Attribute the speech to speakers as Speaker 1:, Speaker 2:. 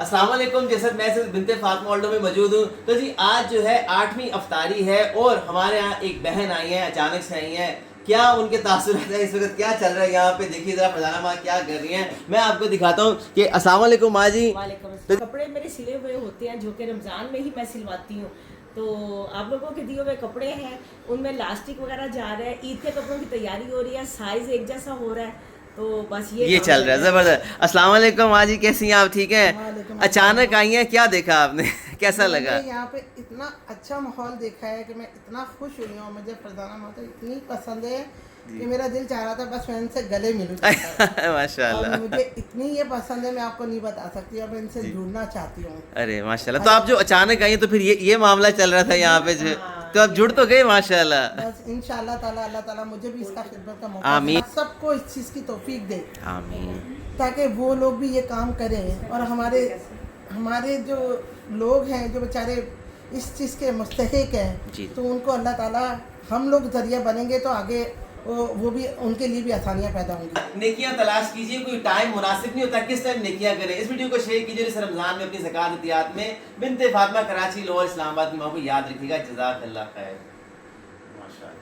Speaker 1: السلام علیکم. جیسا میں بنت فاطمہ اولڈو میں موجود ہوں. تو جی آج جو ہے 8ویں افطاری ہے اور ہمارے یہاں ایک بہن آئی ہیں, اچانک سے آئی ہیں. کیا ان کے تاثرات ہیں, اس وقت کیا چل رہا ہے یہاں پہ, دیکھیے ذرا فضانہ ماں کیا کر رہی ہیں. میں آپ کو دکھاتا ہوں کہ السلام علیکم ماں جی.
Speaker 2: وعلیکم السلام. کپڑے میرے سلے ہوئے ہوتے ہیں جو کہ رمضان میں ہی میں سلواتی ہوں. تو آپ لوگوں کے دیے ہوئے کپڑے ہیں, ان میں لاسٹک وغیرہ جا رہا ہے, عید کے کپڑوں کی تیاری ہو رہی ہے, سائز ایک جیسا ہو رہا ہے, تو بس
Speaker 1: یہ چل رہا ہے زبردست. السلام علیکم ماں جی, کیسی ہیں آپ, ٹھیک ہیں؟ اچانک آئی ہیں, کیا دیکھا آپ نے, کیسا لگا؟
Speaker 3: میں نے یہاں پہ اتنا اچھا ماحول دیکھا ہے کہ میں اتنا خوش ہوئی ہوں. مجھے فرزانہ ماتا اتنی پسند ہے کہ میرا دل چاہ رہا تھا بس میں ان سے گلے ملوں.
Speaker 1: ماشاء
Speaker 3: اور
Speaker 1: اللہ.
Speaker 3: مجھے اتنی یہ پسند ہے, میں آپ کو نہیں بتا سکتی, اور میں ان سے جڑنا چاہتی ہوں.
Speaker 1: ارے ماشاء اللہ. تو آپ جو اچانک آئی ہیں تو پھر یہ معاملہ چل رہا تھا یہاں پہ جو, تو آپ جڑ تو گئے ماشاء اللہ.
Speaker 3: بس انشاءاللہ تعالیٰ اللہ تعالیٰ مجھے بھی اس کا خدمت کا موقع
Speaker 1: آمین.
Speaker 3: دے, سب کو اس چیز کی توفیق دے
Speaker 1: آمین.
Speaker 3: تاکہ وہ لوگ بھی یہ کام کریں. اور ہمارے جو لوگ ہیں جو بیچارے اس چیز کے مستحق ہیں, تو ان کو اللہ تعالیٰ, ہم لوگ ذریعہ بنیں گے تو آگے وہ بھی, ان کے لیے بھی آسانیاں پیدا ہوں گی.
Speaker 1: نیکیاں تلاش کیجیے, کوئی ٹائم مناسب نہیں ہوتا کس ٹائم نیکیاں کریں. اس ویڈیو کو شیئر کیجیے, اس رمضان میں اپنی زکوٰۃ عطیات میں بنت فاطمہ کراچی لاہور اسلام آباد کی ماں کو یاد رکھیے گا. جزاک اللہ خیر. ماشاء اللہ.